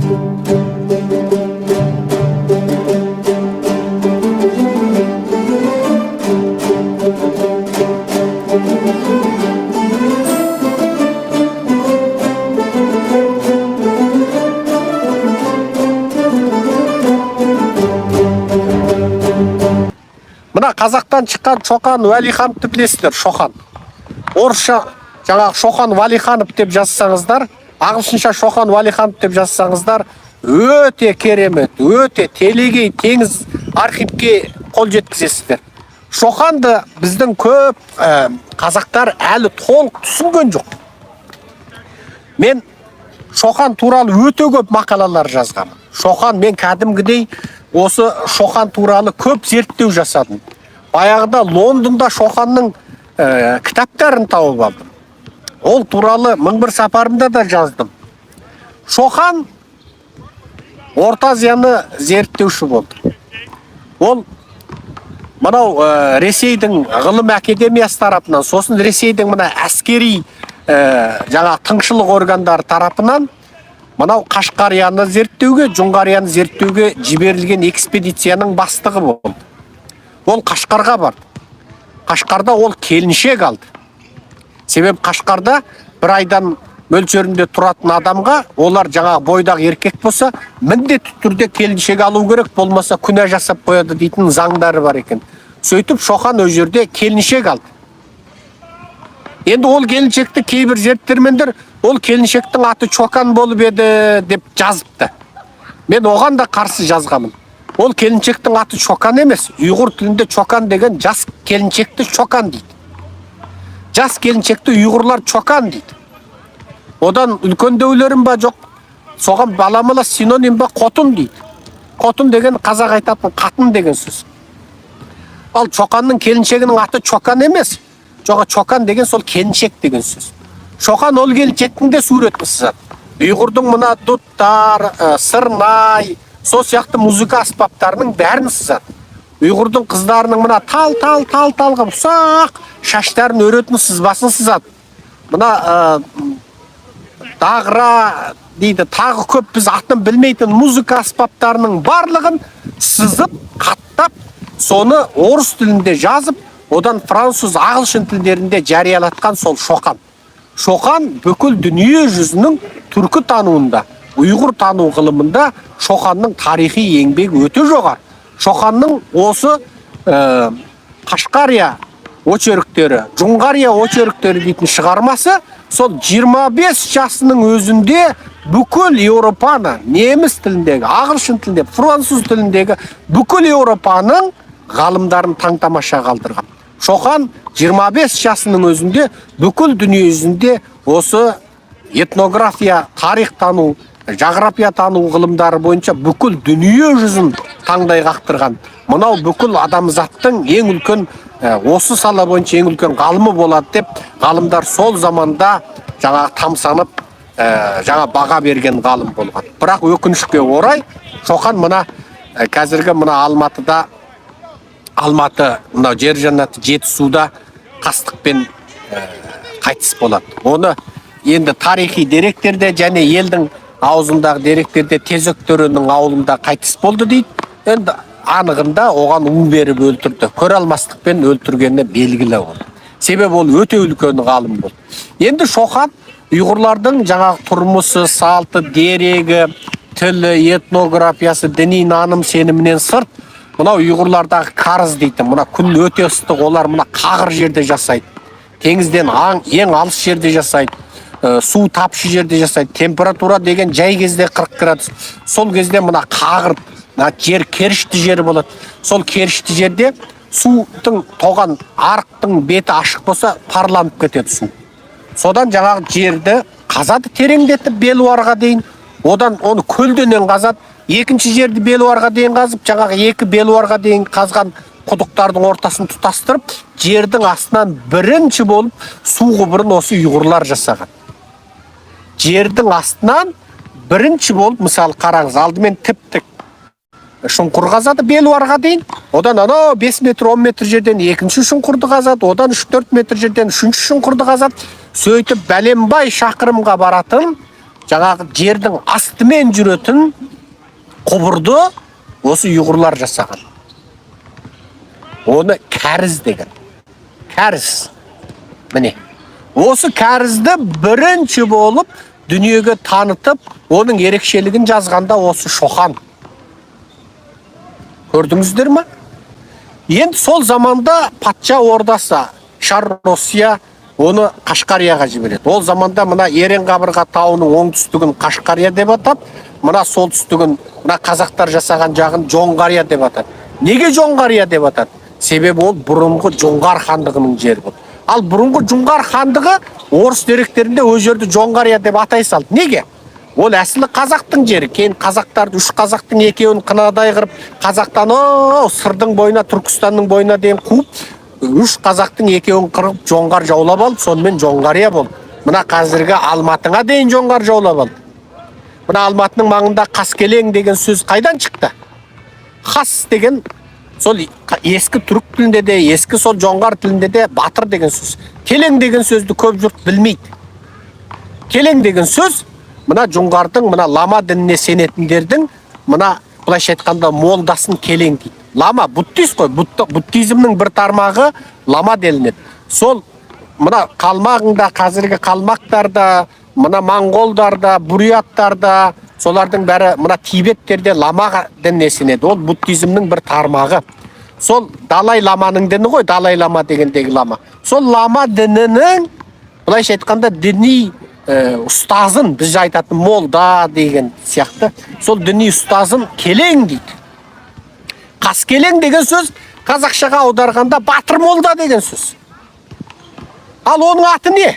Мына қазақтан шыққан Шоқан Уәлихановты білесіздер, Шоқан. Орысша жаңағы Шоқан Уәлиханов деп жазсаңыздар, ағылшынша Шоқан Уәлиханов деп жазсаңыздар, өте керемет, өте телегей теңіз архивке қол жеткізесіздер. Шоқанды біздің көп қазақтар әлі толық түсінген жоқ. Мен Шоқан туралы өте көп мақалалар жазғам. Шоқан, мен кәдімгідей осы Шоқан туралы көп зерттеу жасадым. Баяғыда Лондонда Шоқанның кітаптарын тауып алдым. Ол туралы 1001 сапарымда да жаздым. Шоқан Орта Азияны зерттеуші болды. Ол мынау Ресейдің ғылым академиясы тарапынан, сосын Ресейдің мына әскери жаңа тыңшылық органдары тарапынан мынау Қашқарияны зерттеуге, Жоңғарияны зерттеуге жіберілген экспедицияның бастығы болды. Ол Қашқарға барды. Қашқарда ол келіншек алды. Себебі Қашқарда бір айдан мөлшерінде тұратын адамға, олар жаңағы бойдағы еркек болса, міндетті түрде келіншек алу керек, болмаса күнә жасап қояды дейтін заңдары бар екен. Сөйтіп Шоқан өз жерде келіншек алды. Енді ол келіншекті кейбір зерттемендер ол келіншектің аты Чокан болып еді деп жазыпты. Мен оған да қарсы жазғамын. Ол келіншектің аты Чокан емес. Ұйғыр тілінде Чокан деген жас келіншекті Чокан дейді. Жас келіншекті ұйғырлар Чокан дейді. Одан үлкендеулерім ба жоқ, соған баламала синоним ба қотын дейді. Қотын деген қазақ айтатын қатын деген сөз. Ал Чоканның келіншегінің аты Чокан емес. Жоға Чокан деген сол келіншек деген сөз. Шоқан ол келіншектің де суретін сызады. Ұйғырдың мына дуттар, сырнай, сол сияқты музыка аспаптарының бәрін сызады. Ұйғырдың қыздарының мына тал-талға ұсақ шаштарын өретін сызбасын сызады. Мына дағыра дейді, тағы көп біз атын білмейтін музыка аспаптарының барлығын сызып, қаттап, соны орыс тілінде жазып, одан француз, ағылшын тілдерінде жариялатқан сол Шоқан. Шоқан бүкіл дүние жүзінің түркі тануында, ұйғыр тану ғылымында Шоқанның тарихи еңбегі өте жоғары. Шоқанның осы Қашқария очерктері, Жоңғария очерктері дейтін шығармасы сол 25 жасының өзінде бүкіл Еуропаны, неміс тіліндегі, ағылшын тіліндегі, француз тіліндегі бүкіл Еуропаның ғалымдарын таң-тамаша қалдырған. Шоқан 25 жасының өзінде бүкіл дүние жүзінде осы этнография, тарих тану, жағрапия тану ғылымдары бойынша бүкіл дүние жүзін таңдай қақтырған. Мынау бүкіл адамзаттың ең үлкен, осы сала бойынша ең үлкен ғалымы болады деп, ғалымдар сол заманда жаңа тамсанып, жаңа баға берген ғалым болған. Бірақ өкінішке орай, Шоқан мына қазіргі мына Алматы, мынау жер жаннаты Жетісуда қастықпен қайтыс болады. Оны енді тарихи деректерде және елдің аузындағы деректерде Тезек төренің ауылында қайтыс болды дейді. Енді анығында оған у беріп өлтірді. Көре алмастықпен өлтіргені белгілі ол. Себебі ол өте үлкен ғалым болды. Енді Шоқан ұйғырлардың жаңағы тұрмысы, салты, дерегі, тілі, этнографиясы, діни наным сенімінен сырт, мынау ұйғырлардағы қарыз дейді. Мына күн өте ыстық, олар мына қағыр жерде жасайды. Теңізден ең алыс жерде жасайды. Су тапшы жерде жасайды. Температура деген жай кезде 40 градус. Сол кезде мына қағыр, жер керішті жері болады. Сол керішті жерде судың тоған арықтың беті ашық болса, парланып кетеді су. Содан жаңағы жерді қазады, тереңдетіп белуарға дейін. Одан оны көлденен қазады. Екінші жерді белуарға дейін қазып, жаңағы екі белуарға дейін қазған құдықтардың ортасын тұтастырып, жердің астынан бірінші болып су құбырын осы ұйғырлар жасаған. Жердің астынан бірінші болып, мысалы қараңыз, алдымен тіп-тік шұңқыр қазады белуарға дейін. Одан анау 5 метр, 10 метр жерден екінші шұңқырды қазады, одан 3-4 метр жерден үшінші шұңқырды қазады. Сөйтіп бәленбай шақырымға баратын жаңағы жердің астымен жүретін құбырды осы ұйғырлар жасаған. Оны кәріз деген. Кәріз. Міне. Осы кәрізді бірінші болып дүниеге танытып, оның ерекшелігін жазғанда осы Шоқан. Көрдіңіздер ме? Енді сол заманда патша ордасы Шар-Россия оны Қашқарияға жібереді. Ол заманда мына Ерен-Қабырға тауының оңтүстігін Қашқария деп атап, мына солтүстігін мына қазақтар жасаған жағын Жоңғария деп атады. Неге Жоңғария деп атады? Себебі ол бұрынғы Жоңғар хандығының жері болды. Ал бұрынғы Жоңғар хандығы орыс деректерінде өз жерді Жоңғария деп атай салды. Неге? Ол әсілі қазақтың жері. Кейін қазақтарды, үш қазақтың екеуін қынадай қырып, қазақтан сырдың бойына, Түркістанның бойына дейін қуып, үш қазақтың екеуін қырып жоңғар жаулап алды, сонымен Жоңғария болды. Мына қазіргі Алматыға дейін жоңғар жаулап алды. Мына Алматының маңында Қаскелең деген сөз қайдан шықты? Қас деген сол ескі түрік тілінде де, ескі сол жоңғар тілінде де батыр деген сөз. Келең деген сөзді көп жұрт білмейді. Келең деген сөз мына жоңғардың, мына лама дініне сенетіндердің, мына былайша айтқанда молдасын келең дейді. Лама буддист қой, буддизмнің бір тармағы лама делінеді. Сол мына қалмағында, қазіргі қалмақтарда, мына моңғолдарда, буряттарда, солардың бәрі мына Тибеттерде лама дініне сенеді. Ол буддизмнің бір тармағы. Сол Далай ламаның діні ғой, Далай лама дегендегі лама. Сол лама дінінің былайша айтқанда діни ұстазын, біз айтатын молда деген сияқты, сол діни ұстазын келең дейді. Қаскелең деген сөз қазақшаға аударғанда батыр молда деген сөз. Ал оның аты не?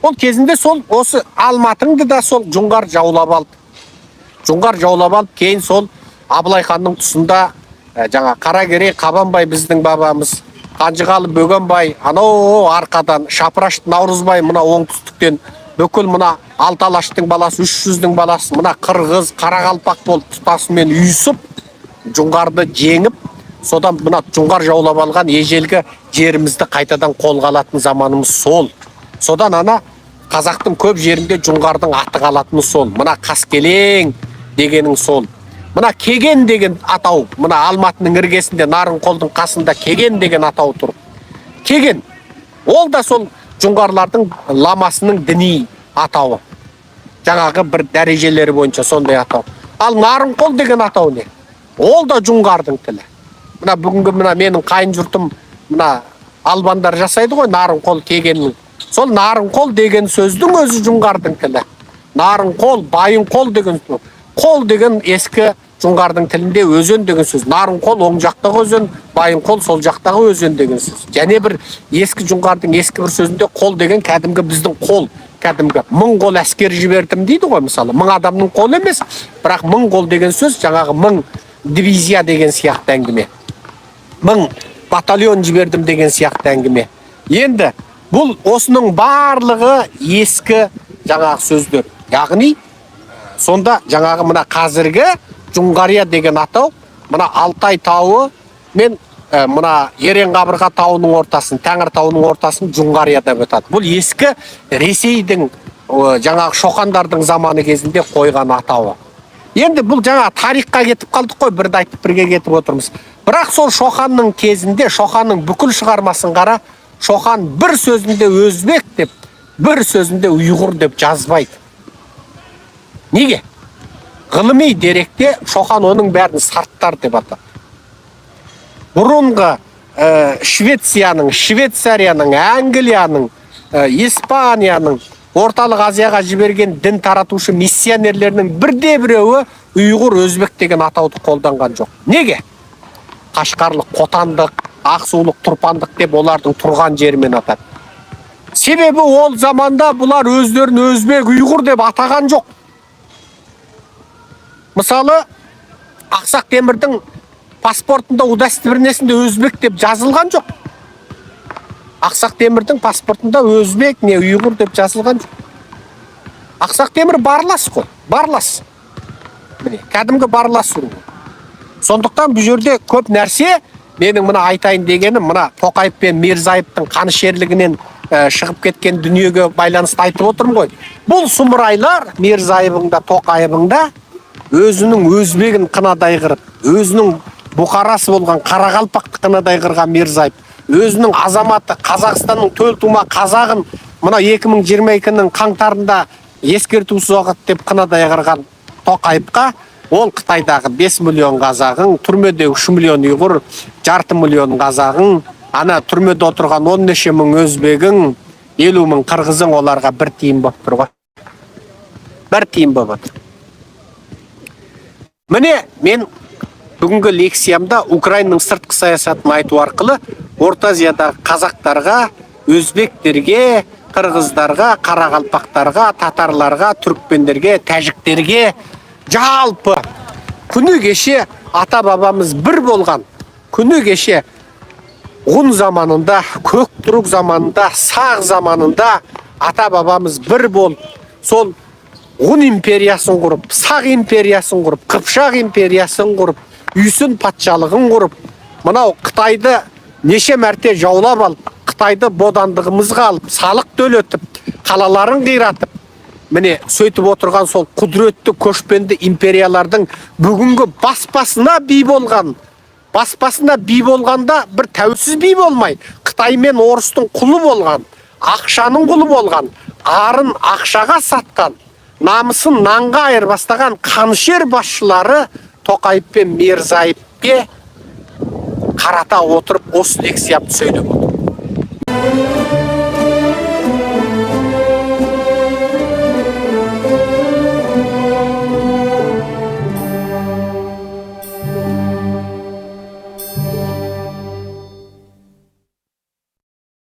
Ол кезінде сол осы Алматыңды да сол жоңғар жаулап алды. Жоңғар жаулап алып, кейін сол Абылай ханның тұсында жаңа Қаракерей Қабанбай біздің бабамыз, Қанжығалы Бөгенбай, анау арқадан Шапыраш Наурызбай мына оңтүстіктен бүкіл мына Алталаштың баласы, 300-дің баласы, мына қырғыз, қарақалпақ болып тұтасымен үйісіп, жоңғарды жеңіп, содан мына жоңғар жаулап алған ежелгі жерімізді қайтадан қолға алатын заманымыз сол. Содан ана қазақтың көп жерінде жоңғардың аты қалатыны сол. Мына Қаскелең дегенің сол. Мына Кеген деген атау, мына Алматының іргесінде Нарынқолдың қасында Кеген деген атау тұр. Кеген. Ол да сол жоңғарлардың ламасының діни атауы. Жаңағы бір дәрежелері бойынша сондай атау. Ал Нарынқол деген атау не? Ол да жоңғардың тілі. Мына бүгінгі мына менің қайын жұртым мына албандар жасайды ғой, Нарынқол Кегеннің. Сол Нарынқол деген сөздің өзі жоңғардың тілі. Нарынқол, Байынқол деген сөз. Қол деген ескі жоңғардың тілінде өзен деген сөз. Нарынқол оң жақтағы өзен, Байынқол сол жақтағы өзен деген сөз. Және бір ескі жоңғардың ескі бір сөзінде қол деген кәдімгі біздің қол, кәдімгі 1000 қол әскер жібердім дейді ғой, мысалы. 1000 адамның қолы емес, бірақ 1000 қол деген сөз жаңағы 1000 дивизия деген сияқты әңгіме. 1000 батальон жібердім деген сияқты әңгіме. Енді бұл осының барлығы ескі жаңағы сөздер. Яғни сонда жаңағы мына қазіргі Жоңғария деген атау, мына Алтай тауы мен мына Ерен-Қабырға тауының ортасын, Тәңір тауының ортасын Жоңғария деп атады. Бұл ескі Ресейдің жаңағы шоқандардың заманы кезінде қойған атауы. Енді бұл жаңа тарихқа кетіп қалдық қой, бірді айтып бірге кетіп отырмыз. Бірақ сол Шоқанның кезінде, Шоқанның бүкіл шығармасын қара, Шоқан бір сөзінде өзбек деп, бір сөзінде ұйғыр деп жазбайды. Неге? Ғылыми деректе Шоқан оның бәрін сарттар деп атады. Бұрынғы Швецияның, Швейцарияның, Англияның, Испанияның Орталық Азияға жіберген дін таратушы миссионерлерінің бірде-біреуі ұйғыр, өзбек деген атауды қолданған жоқ. Неге? Қашқарлық, Қотандық, Ақсулық, Тұрпандық деп олардың тұрған жерімен атады. Себебі ол заманда бұлар өздерін өзбек, ұйғыр деп атаған жоқ. Мысалы, Ақсақ Темірдің паспортында удостоверениесінде өзбек деп жазылған жоқ. Ақсақ Темірдің паспортында өзбек не ұйғыр деп жазылған жоқ. Ақсақ Темір барлас қой, барлас. Міне, кәдімгі барлас ұру. Сондықтан бұл жерде көп нәрсе, менің мына айтайын дегенім, мына Тоқаев пен Мирзаевтың қанішерлігінен шығып кеткен дүниеге байланысты айтып отырмын ғой. Бұл сұмырайлар Мирзаевың да Тоқаевың да өзінің өзбегін қынадай қырып, өзінің бұқарасы болған Қарақалпақты қынадай қырған Мирзаев, өзінің азаматы Қазақстанның төлтума қазағын мына 2022-нің қаңтарында ескерту соғады деп қынадай қырған Тоқаевқа ол Қытайдағы 5 миллион қазағың, түрмедегі 3 миллион ұйғыр, жарты миллион қазағың, ана түрмеде отырған 10 неше мың өзбегің, 50 мың қырғызың оларға бір тиын болып тұр ғой. Бір тиын болып отыр. Міне мен бүгінгі лекциямда Украинаның сыртқы саясатын айту арқылы Орта Азиядағы қазақтарға, өзбектерге, қырғыздарға, қарақалпақтарға, татарларға, түрікпендерге, тәжіктерге жалпы күні кеше ата бабамыз бір болған, күні кеше ғұн заманында, көктұрік заманында, сақ заманында ата бабамыз бір болып, сол ғұн империясын құрып, сақ империясын құрып, қыпшақ империясын құрып, үйсін патшалығын құрып, мынау Қытайды неше мәрте жаулап алып, Қытайды бодандығымызға алып, салық төлетіп, қалаларын қиратып, міне сөйтіп отырған сол құдіретті көшпенді империялардың бүгінгі баспасына би болған, баспасына би болғанда бір тәуелсіз би болмай, Қытай мен орыстың құлы болған, ақшаның құлы болған, арын ақшаға сатқан, намысын нанға айырбастаған қанішер басшылары Тоқаев пен Мирзаевке қарата отырып осы лекциямды сөйлеп отыр.